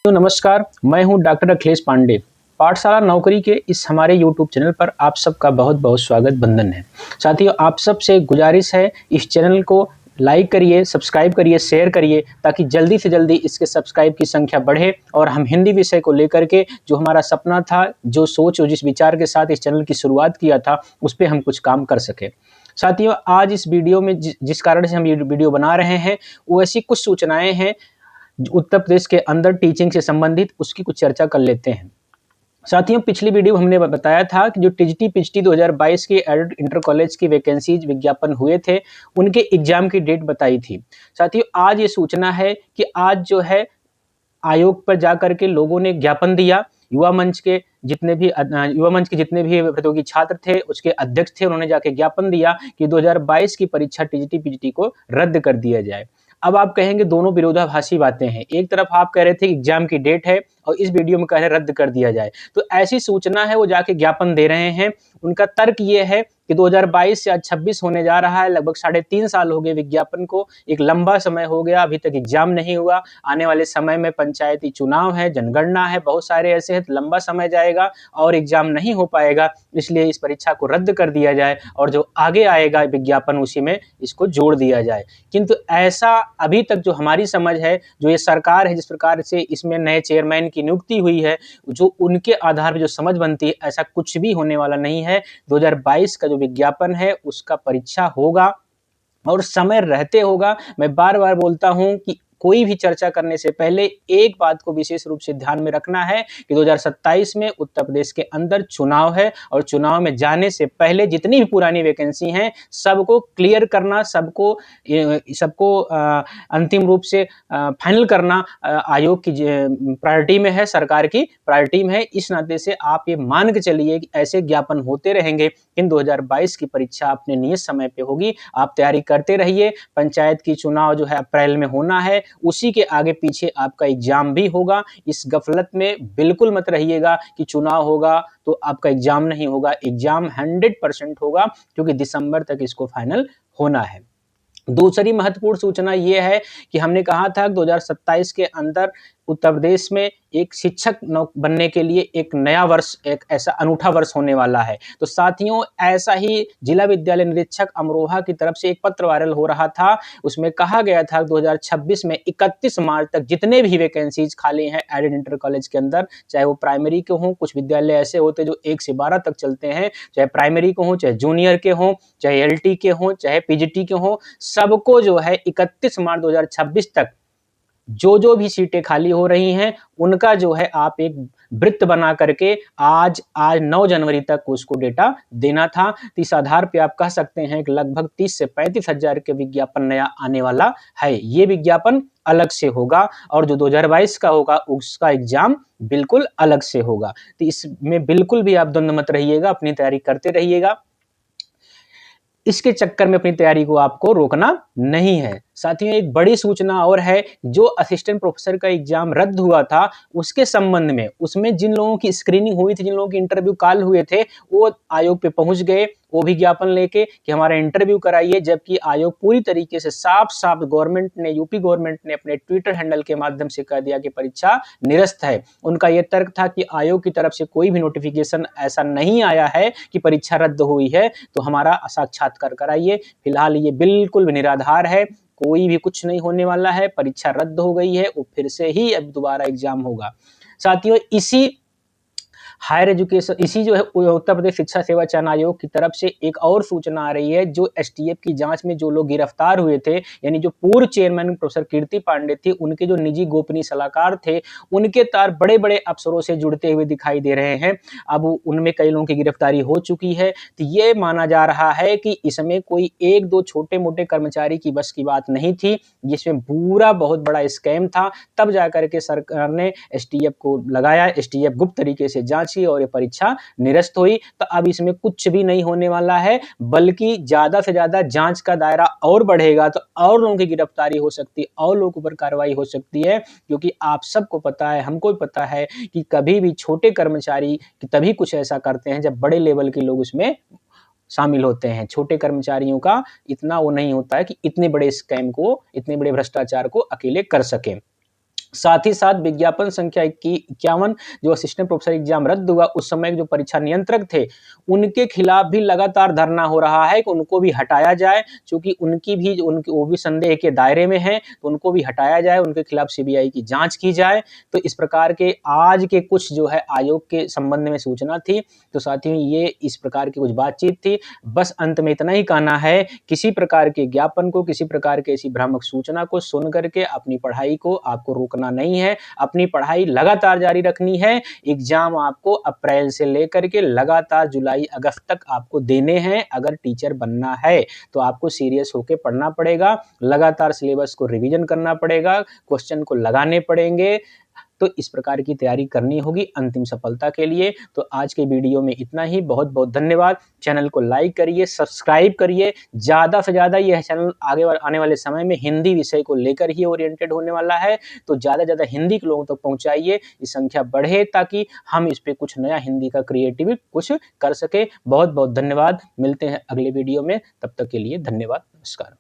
तो नमस्कार, मैं हूं डॉक्टर अखिलेश पांडे। पाठशाला नौकरी के इस हमारे यूट्यूब चैनल पर आप सबका बहुत-बहुत स्वागत बंदन है। साथियों, आप सबसे गुजारिश है इस चैनल को लाइक करिए, सब्सक्राइब करिए, शेयर करिए ताकि जल्दी से जल्दी इसके सब्सक्राइब की संख्या बढ़े और हम हिंदी विषय को लेकर के जो हमारा सपना था, जो सोच और जिस विचार के साथ इस चैनल की शुरुआत किया था, उस पे हम कुछ काम कर सकें। साथियों, आज इस वीडियो में जिस कारण से हम ये वीडियो बना रहे हैं, वो ऐसी कुछ सूचनाएँ हैं उत्तर प्रदेश के अंदर टीचिंग से संबंधित उसकी कुछ चर्चा कर लेते हैं। साथियों, पिछली वीडियो में हमने बताया था कि जो टीजीटी पीजीटी 2022 की एडेड इंटर कॉलेज की वैकेंसीज विज्ञापन हुए थे, उनके एग्जाम की डेट बताई थी। साथियों, आज ये सूचना है कि आज जो है आयोग पर जाकर के लोगों ने ज्ञापन दिया। युवा मंच के जितने भी प्रतियोगी छात्र थे, उसके अध्यक्ष थे, उन्होंने जाके ज्ञापन दिया कि 2022 की परीक्षा टीजीटी पीजीटी को रद्द कर दिया जाए। अब आप कहेंगे दोनों विरोधाभासी बातें हैं। एक तरफ आप कह रहे थे कि एग्जाम की डेट है और इस वीडियो में कह रहे हैं रद्द कर दिया जाए। तो ऐसी सूचना है, वो जाके ज्ञापन दे रहे हैं। उनका तर्क ये है कि 2022 से आज 26 होने जा रहा है, लगभग 3.5 साल हो गए विज्ञापन को, एक लंबा समय हो गया, अभी तक एग्जाम नहीं हुआ। आने वाले समय में पंचायती चुनाव है, जनगणना है, बहुत सारे ऐसे हैं, लंबा समय जाएगा और एग्जाम नहीं हो पाएगा, इसलिए इस परीक्षा को रद्द कर दिया जाए और जो आगे आएगा विज्ञापन उसी में इसको जोड़ दिया जाए। किंतु ऐसा अभी तक जो हमारी समझ है, जो ये सरकार है जिस प्रकार से इसमें नए चेयरमैन की नियुक्ति हुई है, जो उनके आधार पर जो समझ बनती है, ऐसा कुछ भी होने वाला नहीं है। 2022 का जो विज्ञापन है उसका परीक्षा होगा और समय रहते होगा। मैं बार-बार बोलता हूँ कि कोई भी चर्चा करने से पहले एक बात को विशेष रूप से ध्यान में रखना है कि 2027 में उत्तर प्रदेश के अंदर चुनाव है और चुनाव में जाने से पहले जितनी भी पुरानी वैकेंसी हैं, सबको क्लियर करना, सबको अंतिम रूप से फाइनल करना आयोग की प्रायोरिटी में है, सरकार की प्रायोरिटी में है। इस नाते से आप ये मान के चलिए कि ऐसे ज्ञापन होते रहेंगे। इन 2022 की परीक्षा अपने नियत समय पे होगी। आप तैयारी करते रहिए। पंचायत की चुनाव जो है अप्रैल में होना है, उसी के आगे पीछे आपका एग्जाम भी होगा। इस गफलत में बिल्कुल मत रहिएगा कि चुनाव होगा तो आपका एग्जाम नहीं होगा। एग्जाम 100% होगा क्योंकि दिसंबर तक इसको फाइनल होना है। दूसरी महत्वपूर्ण सूचना ये है कि हमने कहा था कि 2027 के अंदर उत्तर प्रदेश में एक शिक्षक बनने के लिए एक नया वर्ष, एक ऐसा अनूठा वर्ष होने वाला है। तो साथियों, ऐसा ही जिला विद्यालय निरीक्षक अमरोहा की तरफ से एक पत्र वायरल हो रहा था। उसमें कहा गया था कि 2026 में 31 मार्च तक जितने भी वैकेंसीज खाली हैं एडेड इंटर कॉलेज के अंदर, चाहे वो प्राइमरी के हों, कुछ विद्यालय ऐसे होते हैं जो 1 से 12 तक चलते हैं, चाहे प्राइमरी के हों, चाहे जूनियर के हों, चाहे एलटी के हों, चाहे पीजीटी के हों, सबको जो है 31 मार्च 2026 तक जो भी सीटें खाली हो रही हैं, उनका जो है आप एक वृत्त बना करके आज 9 जनवरी तक उसको डेटा देना था। तो इस आधार पे आप कह सकते हैं कि लगभग 30 से 35 हज़ार के विज्ञापन नया आने वाला है। ये विज्ञापन अलग से होगा और जो 2022 का होगा उसका एग्जाम बिल्कुल अलग से होगा। तो इसमें बिल्कुल भी आप द्वंद मत रहिएगा, अपनी तैयारी करते रहिएगा। इसके चक्कर में अपनी तैयारी को आपको रोकना नहीं है। साथियों, एक बड़ी सूचना और है, जो असिस्टेंट प्रोफेसर का एग्जाम रद्द हुआ था, उसके संबंध में, उसमें जिन लोगों की स्क्रीनिंग हुई थी, जिन लोगों के इंटरव्यू कॉल हुए थे, वो आयोग पे पहुंच गए, वो भी ज्ञापन लेके कि हमारा इंटरव्यू कराइए, जबकि आयोग पूरी तरीके से साफ-साफ यूपी गवर्नमेंट ने अपने ट्विटर हैंडल के माध्यम से कह दिया कि परीक्षा निरस्त है। उनका ये तर्क था कि आयोग की तरफ से कोई भी नोटिफिकेशन ऐसा नहीं आया है कि परीक्षा रद्द हुई है, तो हमारा साक्षात्कार कराइए। फिलहाल ये बिल्कुल भी निराधार है, कोई भी कुछ नहीं होने वाला है, परीक्षा रद्द हो गई है, वो फिर से ही अब दोबारा एग्जाम होगा। साथियों, इसी जो है उत्तर प्रदेश शिक्षा सेवा चयन आयोग की तरफ से एक और सूचना आ रही है, जो एसटीएफ की जांच में जो लोग गिरफ्तार हुए थे, यानी जो पूर्व चेयरमैन प्रोफेसर कीर्ति पांडे थे, उनके जो निजी गोपनीय सलाहकार थे, उनके तार बड़े-बड़े अफसरों से जुड़ते हुए दिखाई दे रहे हैं। अब उनमें कई लोगों की गिरफ्तारी हो चुकी है। तो ये माना जा रहा है कि इसमें कोई 1-2 छोटे-मोटे कर्मचारी की बस की बात नहीं थी, जिसमें पूरा बहुत बड़ा स्कैम था। तब जाकर के सरकार ने एसटीएफ को लगाया, एसटीएफ गुप्त तरीके से जांच की और ये परीक्षा निरस्त हुई। तो अब इसमें कुछ भी नहीं होने वाला है, बल्कि ज़्यादा से ज़्यादा जांच का दायरा और बढ़ेगा, तो और लोगों की गिरफ्तारी हो सकती है, और लोगों के ऊपर कार्रवाई हो सकती है। क्योंकि आप सबको पता है, हमको भी पता है कि कभी भी छोटे कर्मचारी तभी कुछ ऐसा करते हैं जब बड़े लेवल के लोग उसमें शामिल होते हैं। छोटे कर्मचारियों का इतना वो नहीं होता है कि इतने बड़े स्कैम को, इतने बड़े भ्रष्टाचार को अकेले कर सकें। साथ ही साथ विज्ञापन संख्या 51 जो असिस्टेंट प्रोफेसर एग्जाम रद्द हुआ, उस समय के जो परीक्षा नियंत्रक थे, उनके खिलाफ भी लगातार धरना हो रहा है कि उनको भी हटाया जाए, क्योंकि उनकी भी उनकी वो भी संदेह के दायरे में है, तो उनको भी हटाया जाए, उनके खिलाफ सीबीआई की जांच की जाए। तो इस प्रकार के आज के कुछ जो है आयोग के संबंध में सूचना थी। तो साथियों, ये इस प्रकार की कुछ बातचीत थी। बस अंत में इतना ही कहना है, किसी प्रकार के ज्ञापन को, किसी प्रकार की ऐसी भ्रामक सूचना को सुन करके अपनी पढ़ाई को आपको रोकना नहीं है, अपनी पढ़ाई लगातार जारी रखनी है। एग्जाम आपको अप्रैल से लेकर के लगातार जुलाई अगस्त तक आपको देने हैं। अगर टीचर बनना है तो आपको सीरियस होकर पढ़ना पड़ेगा, लगातार सिलेबस को रिवीजन करना पड़ेगा, क्वेश्चन को लगाने पड़ेंगे। तो इस प्रकार की तैयारी करनी होगी अंतिम सफलता के लिए। तो आज के वीडियो में इतना ही। बहुत बहुत धन्यवाद। चैनल को लाइक करिए, सब्सक्राइब करिए। ज़्यादा से ज़्यादा यह चैनल आने वाले समय में हिंदी विषय को लेकर ही ओरिएंटेड होने वाला है। तो ज़्यादा से ज़्यादा हिंदी के लोगों तक पहुँचाइए, ये संख्या बढ़े, ताकि हम इस पे कुछ नया हिंदी का क्रिएटिव कुछ कर सके। बहुत बहुत धन्यवाद। मिलते हैं अगले वीडियो में, तब तक के लिए धन्यवाद। नमस्कार।